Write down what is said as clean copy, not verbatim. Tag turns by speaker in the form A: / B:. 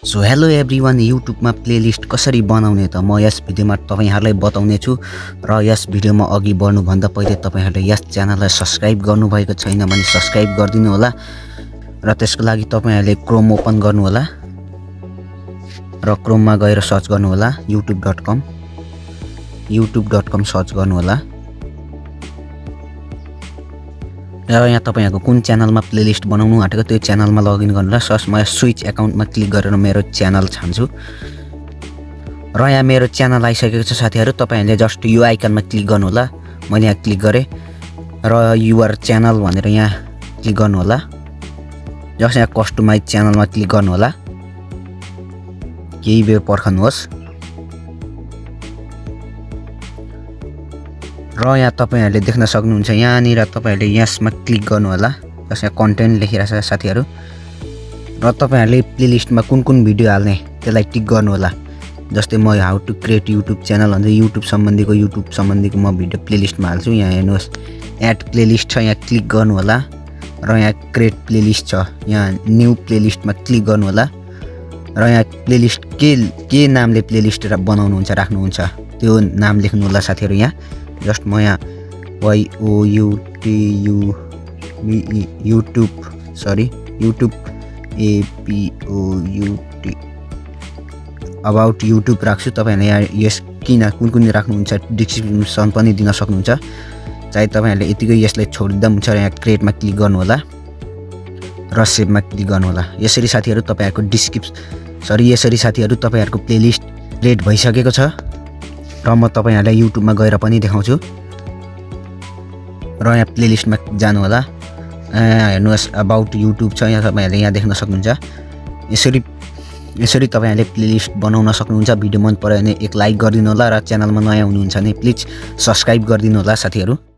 A: So hello everyone, युट्युबमा playlist कसरी बनाउने त म यस भिडियोमा तपाईहरुलाई बताउने छु। र यस भिडियोमा अघि बढ्नुभन्दा पहिले तपाईहरुले यस च्यानललाई सब्स्क्राइब गर्नुभएको छैन भने सब्स्क्राइब गरिदिनु होला र त्यसको लागि तपाईहरुले क्रोम ओपन गर्नु होला र क्रोममा गएर सर्च गर्नु होला youtube.com सर्च गर्नु होला र यहाँ तपाईहरुको कुन च्यानलमा प्लेलिस्ट बनाउनु आँटेको त्यो च्यानलमा लगइन गर्नु होला। सर्च म स्विच अकाउन्टमा क्लिक गरेर मेरो च्यानल छान्छु र यहाँ मेरो च्यानल आइसकेको छ साथीहरु। तपाईहरुले जस्ट यो आइकनमा क्लिक गर्नु होला। मैले यहाँ क्लिक गरे र युआर च्यानल भनेर यहाँ क्लिक गर्नु होला। जस्ट यहाँ कस्टमाइज च्यानलमा क्लिक गर्नु होला। केही बेर पर्खनुहोस् र यहाँ तपाईहरुले देख्न सक्नुहुन्छ यहाँनिर तपाईहरुले यसमा क्लिक गर्नु होला। जस यहाँ कन्टेन्ट लेखिरहेछ साथीहरु र तपाईहरुले प्लेलिस्टमा कुन भिडियो हाल्ने त्यसलाई टिक गर्नु होला। जस्तै म how to create YouTube channel भन्दा युट्युब सम्बन्धीको म भिडियो प्लेलिस्टमा हाल्छु। यहाँ हेर्नुहोस् एड प्लेलिस्ट छ, यहाँ क्लिक गर्नु होला र यहाँ क्रिएट प्लेलिस्ट छ, यहाँ न्यू प्लेलिस्टमा क्लिक गर्नु होला र यहाँ प्लेलिस्ट के नामले प्लेलिस्ट बनाउनुहुन्छ राख्नुहुन्छ त्यो नाम लेख्नु होला साथीहरु। यहाँ जस्ट म यहाँ YouTube अबाउट युट्युब राख्छु। तपाईहरुले यहाँ यस कुन राख्नुहुन्छ डिस्क्रिप्सन पनि दिन सक्नुहुन्छ। चाहे तपाईहरुले यतिकै यसलाई छोड्दा हुन्छ। यहाँ क्रिएटमा क्लिक गर्नु होला र सेभमा क्लिक गर्नु होला। यसरी साथीहरु तपाईहरुको प्लेलिस्ट क्रिएट भइसकेको छ र म तपाईहरुलाई युट्युबमा गएर पनि देखाउँछु। र यहाँ प्लेलिस्टमा जानु होला। हेर्नुहोस् अबाउट युट्युब छ, यहाँ तपाईहरुले यहाँ देख्न सक्नुहुन्छ। यसरी तपाईहरुले प्लेलिस्ट बनाउन सक्नुहुन्छ। भिडियो मन पर्यो भने एक लाइक गरिदिनु होला र च्यानलमा नयाँ हुनुहुन्छ भने प्लिज सब्स्क्राइब गरिदिनु होला साथीहरु।